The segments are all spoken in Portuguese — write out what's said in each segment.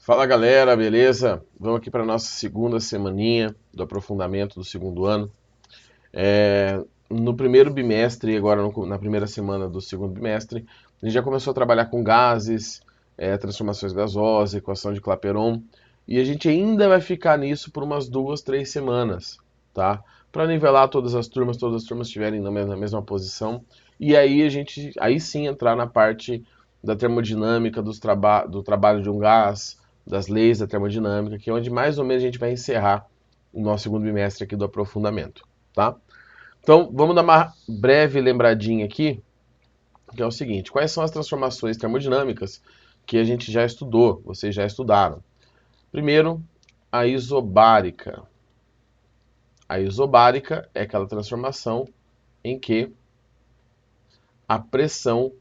Fala galera, beleza? Vamos aqui para a nossa segunda semaninha do aprofundamento do segundo ano. No primeiro bimestre, agora na primeira semana do segundo bimestre, a gente já começou a trabalhar com gases, transformações gasosas, equação de Clapeyron, e a gente ainda vai ficar nisso por umas 2, 3 semanas, tá? Para nivelar todas as turmas estiverem na mesma posição, e aí aí sim entrar na parte da termodinâmica, do trabalho de um gás, das leis da termodinâmica, que é onde mais ou menos a gente vai encerrar o nosso segundo bimestre aqui do aprofundamento, tá? Então, vamos dar uma breve lembradinha aqui, que é o seguinte: quais são as transformações termodinâmicas que a gente já estudou, vocês já estudaram? Primeiro, a isobárica. A isobárica é aquela transformação em que a pressão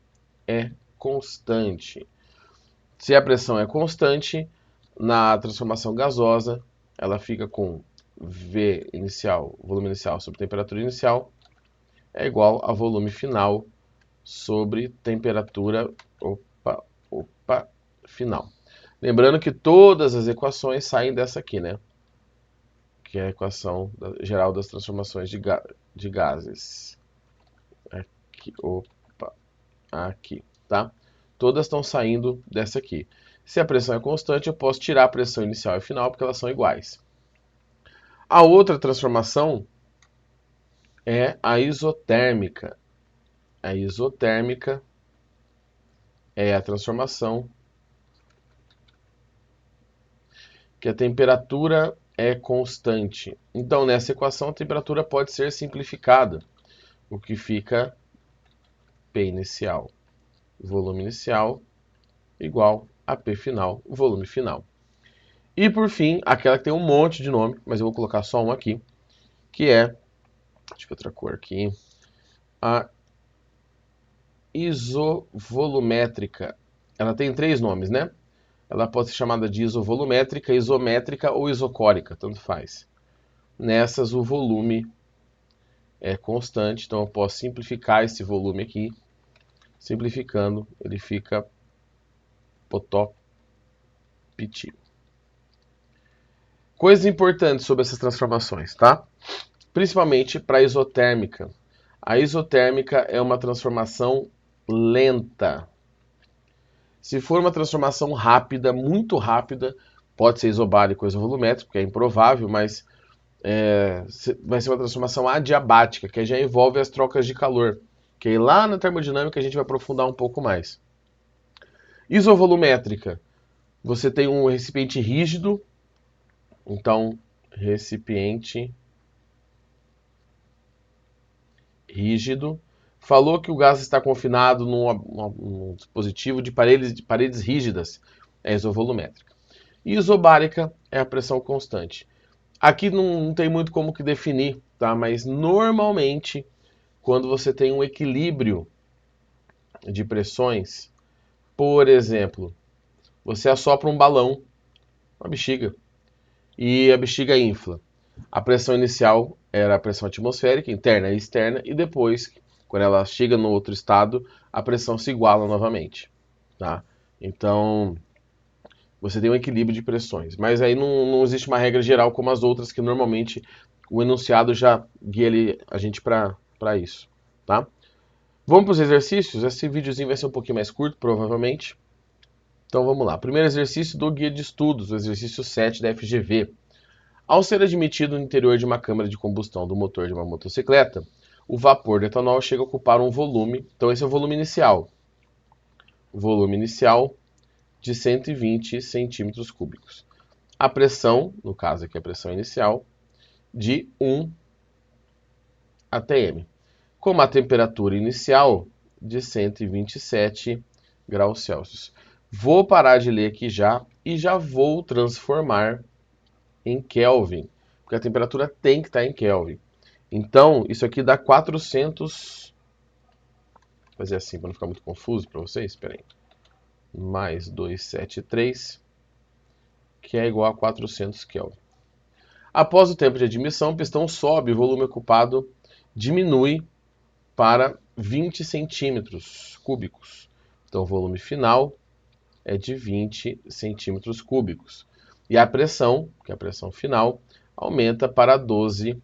é constante. Se a pressão é constante, na transformação gasosa, ela fica com V inicial, volume inicial sobre temperatura inicial, é igual a volume final sobre temperatura final. Lembrando que todas as equações saem dessa aqui, né? Que é a equação geral das transformações de gases. Aqui, aqui, tá? Todas estão saindo dessa aqui. Se a pressão é constante, eu posso tirar a pressão inicial e final, porque elas são iguais. A outra transformação é a isotérmica. A isotérmica é a transformação que a temperatura é constante. Então, nessa equação, a temperatura pode ser simplificada, o que fica P inicial, volume inicial, igual a P final, volume final. E, por fim, aquela que tem um monte de nome, mas eu vou colocar só um aqui, que é, deixa eu ver outra cor aqui, a isovolumétrica. Ela tem 3 nomes, né? Ela pode ser chamada de isovolumétrica, isométrica ou isocórica, tanto faz. Nessas, o volume é constante, então eu posso simplificar esse volume aqui. Simplificando, ele fica potopiti. Coisas importantes sobre essas transformações, tá? Principalmente para a isotérmica. A isotérmica é uma transformação lenta. Se for uma transformação rápida, muito rápida, pode ser isobárico ou isovolumétrico, que é improvável, mas vai ser uma transformação adiabática, que já envolve as trocas de calor, que aí lá na termodinâmica a gente vai aprofundar um pouco mais. Isovolumétrica, você tem um recipiente rígido, então recipiente rígido. Falou que o gás está confinado num dispositivo de paredes rígidas, é isovolumétrica. E isobárica é a pressão constante. Aqui não tem muito como que definir, tá? Mas normalmente, quando você tem um equilíbrio de pressões, por exemplo, você assopra um balão, uma bexiga, e a bexiga infla. A pressão inicial era a pressão atmosférica, interna e externa, e depois, quando ela chega no outro estado, a pressão se iguala novamente. Tá? Então, você tem um equilíbrio de pressões. Mas aí não existe uma regra geral como as outras, que normalmente o enunciado já guia a gente para isso. Tá? Vamos para os exercícios? Esse videozinho vai ser um pouquinho mais curto, provavelmente. Então vamos lá. Primeiro exercício do guia de estudos, o exercício 7 da FGV. Ao ser admitido no interior de uma câmara de combustão do motor de uma motocicleta, o vapor de etanol chega a ocupar um volume, então esse é o volume inicial. O volume inicial de 120 centímetros cúbicos. A pressão, no caso aqui a pressão inicial, de 1 atm. Com a temperatura inicial de 127 graus Celsius. Vou parar de ler aqui já e já vou transformar em Kelvin, porque a temperatura tem que estar em Kelvin. Então, isso aqui dá 400... Vou fazer assim para não ficar muito confuso para vocês. Espera aí. Mais 273, que é igual a 400 Kelvin. Após o tempo de admissão, o pistão sobe, o volume ocupado diminui para 20 centímetros cúbicos. Então, o volume final é de 20 centímetros cúbicos. E a pressão, que é a pressão final, aumenta para 12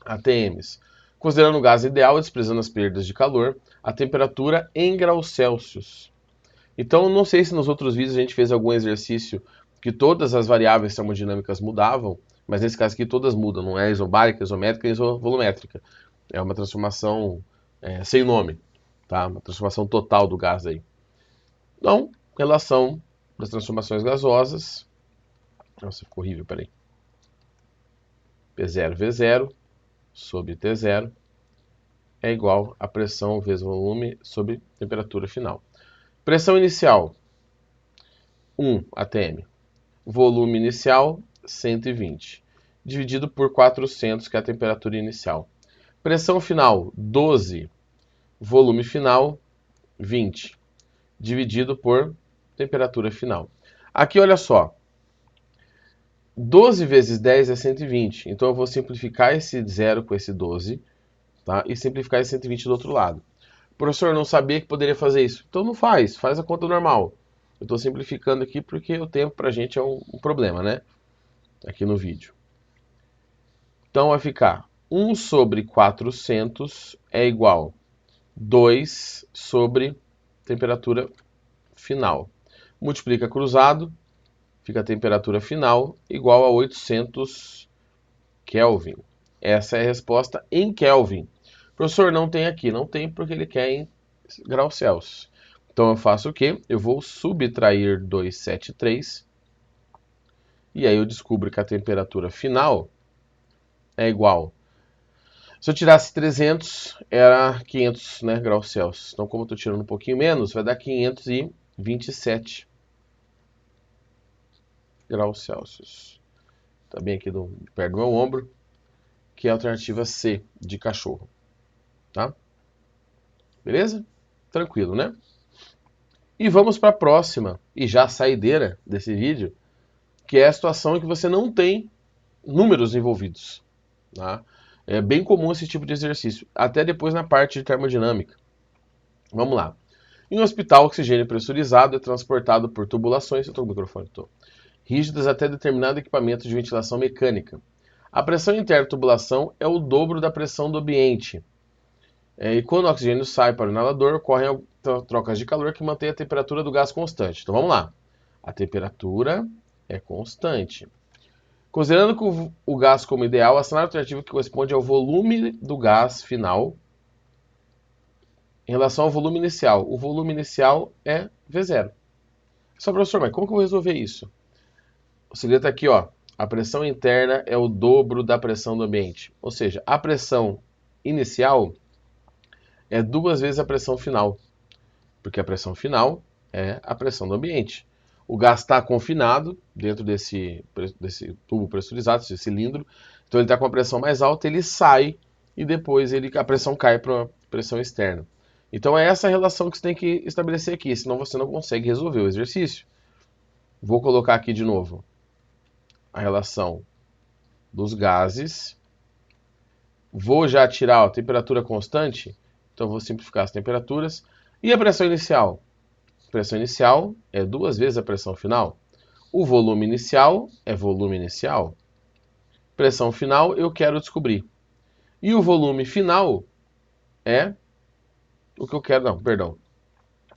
atms. Considerando o gás ideal e desprezando as perdas de calor, a temperatura em graus Celsius. Então, não sei se nos outros vídeos a gente fez algum exercício que todas as variáveis termodinâmicas mudavam, mas nesse caso aqui todas mudam, não é isobárica, isométrica e isovolumétrica. É uma transformação sem nome, tá? Uma transformação total do gás aí. Então, relação das transformações gasosas. Nossa, ficou horrível, peraí. P0 V0 sobre T0 é igual a pressão vezes volume sobre temperatura final. Pressão inicial, 1 atm. Volume inicial, 120. Dividido por 400, que é a temperatura inicial. Pressão final, 12. Volume final, 20. Dividido por temperatura final. Aqui, olha só. 12 vezes 10 é 120. Então, eu vou simplificar esse 0 com esse 12. Tá? E simplificar esse 120 do outro lado. Professor, não sabia que poderia fazer isso. Então, não faz. Faz a conta normal. Eu estou simplificando aqui porque o tempo para a gente é um problema, né? Aqui no vídeo. Então, vai ficar 1 sobre 400 é igual a 2 sobre temperatura final. Multiplica cruzado, fica a temperatura final igual a 800 Kelvin. Essa é a resposta em Kelvin. Professor, não tem aqui. Não tem porque ele quer em graus Celsius. Então eu faço o quê? Eu vou subtrair 273 e aí eu descubro que a temperatura final é igual. Se eu tirasse 300, era 500, né, graus Celsius. Então, como eu estou tirando um pouquinho menos, vai dar 527 graus Celsius. Está bem aqui perto do meu ombro, que é a alternativa C, de cachorro. Tá? Beleza? Tranquilo, né? E vamos para a próxima, e já saideira desse vídeo, que é a situação em que você não tem números envolvidos. Tá? É bem comum esse tipo de exercício, até depois na parte de termodinâmica. Vamos lá. Em um hospital, o oxigênio pressurizado é transportado por tubulações, eu estou com o microfone, rígidas até determinado equipamento de ventilação mecânica. A pressão interna da tubulação é o dobro da pressão do ambiente. E quando o oxigênio sai para o inalador, ocorrem trocas de calor que mantêm a temperatura do gás constante. Então vamos lá. A temperatura é constante. Considerando o gás como ideal, a cenário alternativo que corresponde ao volume do gás final em relação ao volume inicial. O volume inicial é V0. Só, professor, mas como que eu vou resolver isso? O segredo está aqui, ó. A pressão interna é o dobro da pressão do ambiente. Ou seja, a pressão inicial é 2 vezes a pressão final. Porque a pressão final é a pressão do ambiente. O gás está confinado dentro desse tubo pressurizado, desse cilindro. Então ele está com a pressão mais alta, ele sai e depois a pressão cai para a pressão externa. Então é essa relação que você tem que estabelecer aqui, senão você não consegue resolver o exercício. Vou colocar aqui de novo a relação dos gases. Vou já tirar a temperatura constante, então vou simplificar as temperaturas. E a pressão inicial? A pressão inicial é 2 vezes a pressão final. O volume inicial é volume inicial. Pressão final eu quero descobrir. E o volume final é o que eu quero, não, perdão.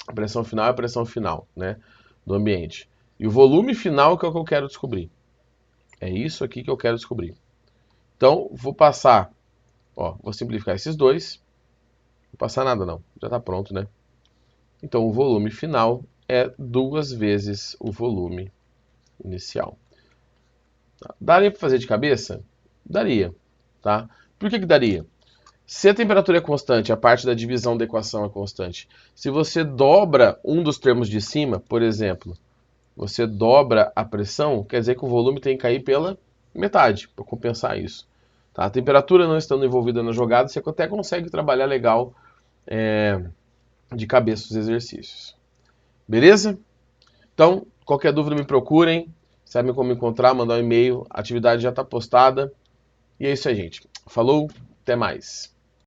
A pressão final é a pressão final, né, do ambiente. E o volume final que é o que eu quero descobrir. É isso aqui que eu quero descobrir. Então, vou passar, ó, vou simplificar esses dois. Não vou passar nada não, já está pronto, né? Então, o volume final é 2 vezes o volume inicial. Tá? Daria para fazer de cabeça? Daria, tá? Por que daria? Se a temperatura é constante, a parte da divisão da equação é constante. Se você dobra um dos termos de cima, por exemplo, você dobra a pressão, quer dizer que o volume tem que cair pela metade, para compensar isso. Tá? A temperatura não estando envolvida na jogada, você até consegue trabalhar legal de cabeça os exercícios. Beleza? Então, qualquer dúvida me procurem, sabem como me encontrar, mandar um e-mail, a atividade já está postada. E é isso aí, gente. Falou, até mais.